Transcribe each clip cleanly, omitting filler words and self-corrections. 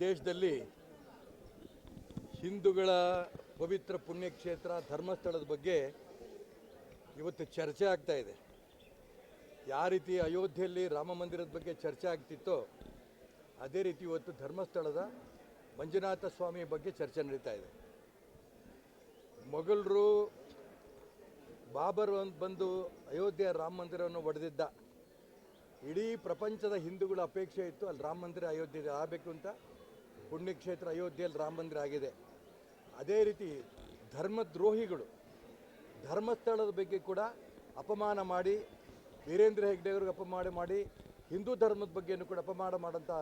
ದೇಶದಲ್ಲಿ ಹಿಂದೂಗಳ ಪವಿತ್ರ ಪುಣ್ಯಕ್ಷೇತ್ರ ಧರ್ಮಸ್ಥಳದ ಬಗ್ಗೆ ಇವತ್ತು ಚರ್ಚೆ ಆಗ್ತಾ ಇದೆ. ಯಾವ ರೀತಿ ಅಯೋಧ್ಯೆಯಲ್ಲಿ ರಾಮ ಮಂದಿರದ ಬಗ್ಗೆ ಚರ್ಚೆ ಆಗ್ತಿತ್ತೋ ಅದೇ ರೀತಿ ಇವತ್ತು ಧರ್ಮಸ್ಥಳದ ಮಂಜುನಾಥ ಸ್ವಾಮಿ ಬಗ್ಗೆ ಚರ್ಚೆ ನಡೀತಾ ಇದೆ. ಮೊಘಲರು ಬಾಬರ್ ಬಂದು ಅಯೋಧ್ಯೆಯ ರಾಮ ಮಂದಿರವನ್ನು ಒಡೆದಿದ್ದ. ಇಡೀ ಪ್ರಪಂಚದ ಹಿಂದೂಗಳ ಅಪೇಕ್ಷೆ ಇತ್ತು ಅಲ್ಲಿ ರಾಮ ಮಂದಿರ ಅಯೋಧ್ಯೆಯಲ್ಲಿ ಆಗಬೇಕು ಅಂತ. ಪುಣ್ಯಕ್ಷೇತ್ರ ಅಯೋಧ್ಯೆಯಲ್ಲಿ ರಾಮ ಮಂದಿರ ಆಗಿದೆ. ಅದೇ ರೀತಿ ಧರ್ಮದ್ರೋಹಿಗಳು ಧರ್ಮಸ್ಥಳದ ಬಗ್ಗೆ ಕೂಡ ಅಪಮಾನ ಮಾಡಿ, ವೀರೇಂದ್ರ ಹೆಗ್ಗಡೆ ಅವ್ರಿಗೆ ಅಪಮಾನ ಮಾಡಿ, ಹಿಂದೂ ಧರ್ಮದ ಬಗ್ಗೆಯೂ ಕೂಡ ಅಪಮಾನ ಮಾಡೋಂಥ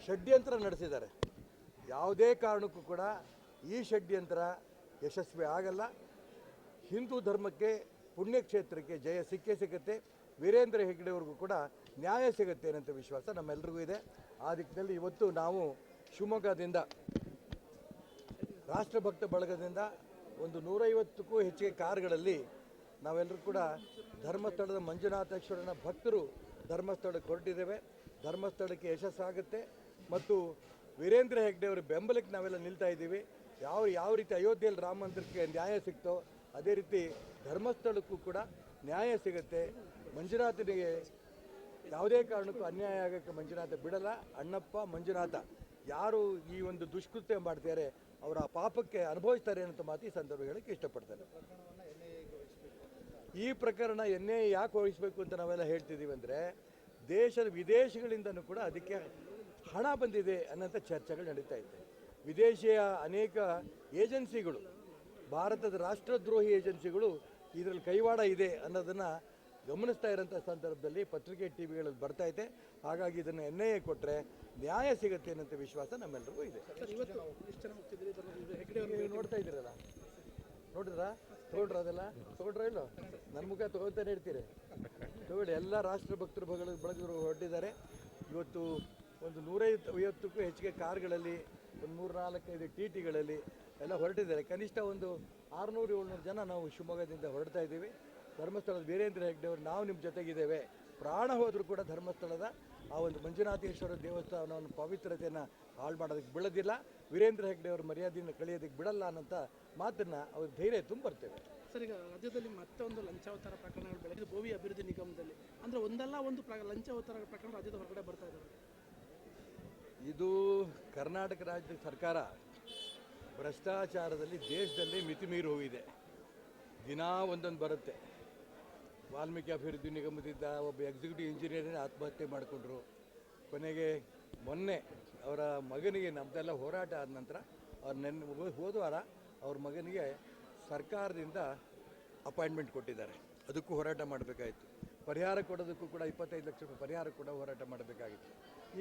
ಷಡ್ಯಂತ್ರ ನಡೆಸಿದ್ದಾರೆ. ಯಾವುದೇ ಕಾರಣಕ್ಕೂ ಕೂಡ ಈ ಷಡ್ಯಂತ್ರ ಯಶಸ್ವಿ ಆಗಲ್ಲ. ಹಿಂದೂ ಧರ್ಮಕ್ಕೆ, ಪುಣ್ಯಕ್ಷೇತ್ರಕ್ಕೆ ಜಯ ಸಿಕ್ಕೇ. ವೀರೇಂದ್ರ ಹೆಗ್ಗಡೆಯವ್ರಿಗೂ ಕೂಡ ನ್ಯಾಯ ಸಿಗುತ್ತೆ ಅನ್ನೋಂಥ ವಿಶ್ವಾಸ ನಮ್ಮೆಲ್ಲರಿಗೂ ಇದೆ. ಆ ದಿಕ್ಕಿನಲ್ಲಿ ಇವತ್ತು ನಾವು ಶಿವಮೊಗ್ಗದಿಂದ ರಾಷ್ಟ್ರಭಕ್ತ ಬಳಗದಿಂದ ಒಂದು 150ಕ್ಕೂ ಹೆಚ್ಚಿಗೆ ಕಾರುಗಳಲ್ಲಿ ನಾವೆಲ್ಲರೂ ಕೂಡ ಧರ್ಮಸ್ಥಳದ ಮಂಜುನಾಥೇಶ್ವರನ ಭಕ್ತರು ಧರ್ಮಸ್ಥಳಕ್ಕೆ ಹೊರಟಿದ್ದೇವೆ. ಧರ್ಮಸ್ಥಳಕ್ಕೆ ಯಶಸ್ಸಾಗುತ್ತೆ ಮತ್ತು ವೀರೇಂದ್ರ ಹೆಗ್ಗಡೆಯವರ ಬೆಂಬಲಕ್ಕೆ ನಾವೆಲ್ಲ ನಿಲ್ತಾ ಇದ್ದೀವಿ. ಯಾವ ರೀತಿ ಅಯೋಧ್ಯೆಯಲ್ಲಿ ರಾಮ ಮಂದಿರಕ್ಕೆ ನ್ಯಾಯ ಸಿಗ್ತೋ ಅದೇ ರೀತಿ ಧರ್ಮಸ್ಥಳಕ್ಕೂ ಕೂಡ ನ್ಯಾಯ ಸಿಗುತ್ತೆ. ಮಂಜುನಾಥನಿಗೆ ಯಾವುದೇ ಕಾರಣಕ್ಕೂ ಅನ್ಯಾಯ ಆಗೋಕ್ಕೆ ಮಂಜುನಾಥ ಬಿಡಲ್ಲ. ಅಣ್ಣಪ್ಪ ಮಂಜುನಾಥ ಯಾರು ಈ ಒಂದು ದುಷ್ಕೃತ್ಯ ಮಾಡ್ತಾರೆ ಅವರ ಪಾಪಕ್ಕೆ ಅನುಭವಿಸ್ತಾರೆ ಅನ್ನೋ ಮಾತು ಈ ಸಂದರ್ಭ ಹೇಳಕ್ಕೆ ಇಷ್ಟಪಡ್ತಾರೆ. ಈ ಪ್ರಕರಣ ಎನ್ನೇ ಯಾಕೆ ವಹಿಸಬೇಕು ಅಂತ ನಾವೆಲ್ಲ ಹೇಳ್ತಿದ್ದೀವಿ ಅಂದರೆ, ದೇಶದ ವಿದೇಶಗಳಿಂದನೂ ಕೂಡ ಅದಕ್ಕೆ ಹಣ ಬಂದಿದೆ ಅನ್ನೋಂಥ ಚರ್ಚೆಗಳು ನಡೀತಾ ಇದೆ. ವಿದೇಶಿಯ ಅನೇಕ ಏಜೆನ್ಸಿಗಳು, ಭಾರತದ ರಾಷ್ಟ್ರದ್ರೋಹಿ ಏಜೆನ್ಸಿಗಳು ಇದರಲ್ಲಿ ಕೈವಾಡ ಇದೆ ಅನ್ನೋದನ್ನು ಗಮನಿಸ್ತಾ ಇರೋಂಥ ಸಂದರ್ಭದಲ್ಲಿ ಪತ್ರಿಕೆ ಟಿವಿಗಳಲ್ಲಿ ಬರ್ತಾ ಇದೆ. ಹಾಗಾಗಿ ಇದನ್ನು ಎನ್ಐಎ ಕೊಟ್ಟರೆ ನ್ಯಾಯ ಸಿಗುತ್ತೆ ಅನ್ನೋಂಥ ವಿಶ್ವಾಸ ನಮ್ಮೆಲ್ಲರಿಗೂ ಇದೆ. ನೀವು ನೋಡ್ತಾ ಇದ್ದೀರಲ್ಲ, ನೋಡಿದ್ರಾ? ತೊಗೊಂಡ್ರ ಅದೆಲ್ಲ ತೊಗೊಂಡ್ರ ಇಲ್ಲೋ? ನನ್ನ ಮುಖ ತೊಗೊಳ್ತಾನೆ ಇರ್ತೀರಿ. ತೊಗೊಳ್ಳಿ. ಎಲ್ಲ ರಾಷ್ಟ್ರ ಭಕ್ತರು ಬಳಗರು ಹೊರಟಿದ್ದಾರೆ. ಇವತ್ತು ಒಂದು 150ಕ್ಕೂ ಹೆಚ್ಚಿಗೆ ಕಾರ್ಗಳಲ್ಲಿ, ಒಂದು 3-4-5 TTಗಳಲ್ಲಿ ಎಲ್ಲ ಹೊರಟಿದ್ದಾರೆ. ಕನಿಷ್ಠ ಒಂದು 600-700 ಜನ ನಾವು ಶಿವಮೊಗ್ಗದಿಂದ ಹೊರಡ್ತಾ ಇದ್ದೀವಿ. ಧರ್ಮಸ್ಥಳದ ವೀರೇಂದ್ರ ಹೆಗ್ಗಡೆಯವರು ನಾವು ನಿಮ್ಮ ಜೊತೆಗಿದ್ದೇವೆ. ಪ್ರಾಣ ಹೋದರೂ ಕೂಡ ಧರ್ಮಸ್ಥಳದ ಆ ಒಂದು ಮಂಜುನಾಥೇಶ್ವರ ದೇವಸ್ಥಾನವನ್ನು ಪವಿತ್ರತೆಯನ್ನು ಹಾಳು ಮಾಡೋದಕ್ಕೆ ಬಿಡೋದಿಲ್ಲ. ವೀರೇಂದ್ರ ಹೆಗ್ಗಡೆಯವ್ರ ಮರ್ಯಾದೆಯನ್ನು ಕಳೆಯೋದಕ್ಕೆ ಬಿಡಲ್ಲ ಅನ್ನೋಂಥ ಮಾತನ್ನು ಅವ್ರ ಧೈರ್ಯ ತುಂಬರ್ತೇವೆ. ಸರ್, ಈಗ ರಾಜ್ಯದಲ್ಲಿ ಮತ್ತೊಂದು ಲಂಚಾವತಾರ ಪ್ರಕರಣಗಳು ಬೆಳೆದು ಗೋವಿ ಅಭಿವೃದ್ಧಿ ನಿಗಮದಲ್ಲಿ ಅಂದರೆ ಒಂದಲ್ಲ ಒಂದು ಲಂಚಾವತಾರ ಪ್ರಕರಣ ರಾಜ್ಯದ ಹೊರಗಡೆ ಬರ್ತಾ ಇದ್ದಾರೆ. ಇದು ಕರ್ನಾಟಕ ರಾಜ್ಯದ ಸರ್ಕಾರ ಭ್ರಷ್ಟಾಚಾರದಲ್ಲಿ ದೇಶದಲ್ಲಿ ಮಿತಿ ಮೀರಿ ಹೋಗಿದೆ. ದಿನಾ ಒಂದೊಂದು ಬರುತ್ತೆ. ವಾಲ್ಮೀಕಿ ಅಭಿವೃದ್ಧಿ ನಿಗಮದಿಂದ ಒಬ್ಬ ಎಕ್ಸಿಕ್ಯೂಟಿವ್ ಇಂಜಿನಿಯರೇ ಆತ್ಮಹತ್ಯೆ ಮಾಡಿಕೊಂಡ್ರು. ಕೊನೆಗೆ ಮೊನ್ನೆ ಅವರ ಮಗನಿಗೆ, ನಮ್ಮದೆಲ್ಲ ಹೋರಾಟ ಆದ ನಂತರ ಅವ್ರು ಹೋದ ವಾರ ಅವ್ರ ಮಗನಿಗೆ ಸರ್ಕಾರದಿಂದ ಅಪಾಯಿಂಟ್ಮೆಂಟ್ ಕೊಟ್ಟಿದ್ದಾರೆ. ಅದಕ್ಕೂ ಹೋರಾಟ ಮಾಡಬೇಕಾಯಿತು. ಪರಿಹಾರ ಕೊಡೋದಕ್ಕೂ ಕೂಡ 25 ಲಕ್ಷ ರೂಪಾಯಿ ಪರಿಹಾರ ಕೂಡ ಹೋರಾಟ ಮಾಡಬೇಕಾಗಿತ್ತು.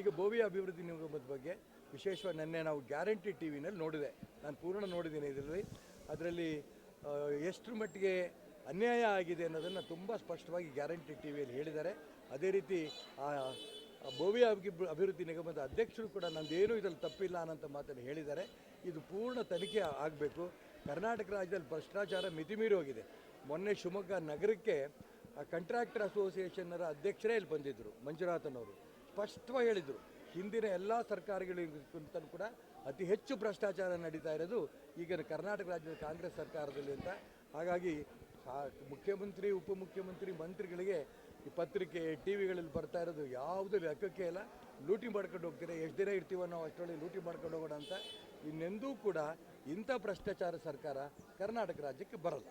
ಈಗ ಬೋವಿ ಅಭಿವೃದ್ಧಿ ನಿಗಮದ ಬಗ್ಗೆ ವಿಶೇಷವಾಗಿ ನಿನ್ನೆ ನಾವು ಗ್ಯಾರಂಟಿ ಟಿವಿನಲ್ಲಿ ನೋಡಿದೆ. ನಾನು ಪೂರ್ಣ ನೋಡಿದ್ದೀನಿ. ಅದರಲ್ಲಿ ಎಷ್ಟು ಮಟ್ಟಿಗೆ ಅನ್ಯಾಯ ಆಗಿದೆ ಅನ್ನೋದನ್ನು ತುಂಬ ಸ್ಪಷ್ಟವಾಗಿ ಗ್ಯಾರಂಟಿ ಟಿವಿಯಲ್ಲಿ ಹೇಳಿದ್ದಾರೆ. ಅದೇ ರೀತಿ ಬೋವಿ ಅಭಿವೃದ್ಧಿ ನಿಗಮದ ಅಧ್ಯಕ್ಷರು ಕೂಡ ನಂದೇನೂ ಇದರಲ್ಲಿ ತಪ್ಪಿಲ್ಲ ಅನ್ನೋಂಥ ಮಾತನ್ನು ಹೇಳಿದ್ದಾರೆ. ಇದು ಪೂರ್ಣ ತನಿಖೆ ಆಗಬೇಕು. ಕರ್ನಾಟಕ ರಾಜ್ಯದಲ್ಲಿ ಭ್ರಷ್ಟಾಚಾರ ಮಿತಿಮೀರಿ ಹೋಗಿದೆ. ಮೊನ್ನೆ ಶಿವಮೊಗ್ಗ ನಗರಕ್ಕೆ ಕಾಂಟ್ರಾಕ್ಟರ್ ಅಸೋಸಿಯೇಷನ್ನರ ಅಧ್ಯಕ್ಷರೇ ಇಲ್ಲಿ ಬಂದಿದ್ದರು. ಮಂಜುನಾಥನವರು ಸ್ಪಷ್ಟವಾಗಿ ಹೇಳಿದರು, ಹಿಂದಿನ ಎಲ್ಲ ಸರ್ಕಾರಗಳಿಗಿಂತ ಕೂಡ ಅತಿ ಹೆಚ್ಚು ಭ್ರಷ್ಟಾಚಾರ ನಡೀತಾ ಇರೋದು ಈಗ ಕರ್ನಾಟಕ ರಾಜ್ಯದ ಕಾಂಗ್ರೆಸ್ ಸರ್ಕಾರದಲ್ಲಿ ಅಂತ. ಹಾಗಾಗಿ ಮುಖ್ಯಮಂತ್ರಿ, ಉಪಮುಖ್ಯಮಂತ್ರಿ, ಮಂತ್ರಿಗಳಿಗೆ ಈ ಪತ್ರಿಕೆ ಟಿವಿಗಳಲ್ಲಿ ಬರ್ತಾ ಇರೋದು ಯಾವುದೂ ಲೆಕ್ಕಕ್ಕೆ ಇಲ್ಲ. ಲೂಟಿ ಮಾಡ್ಕೊಂಡು ಹೋಗ್ತೀರಾ, ಎಷ್ಟು ದಿನ ಇರ್ತೀವೋ ನಾವು ಅಷ್ಟರೊಳಗೆ ಲೂಟಿ ಮಾಡ್ಕೊಂಡು ಹೋಗೋಣ ಅಂತ. ಇನ್ನೆಂದೂ ಕೂಡ ಇಂಥ ಭ್ರಷ್ಟಾಚಾರ ಸರ್ಕಾರ ಕರ್ನಾಟಕ ರಾಜ್ಯಕ್ಕೆ ಬರಲ್ಲ.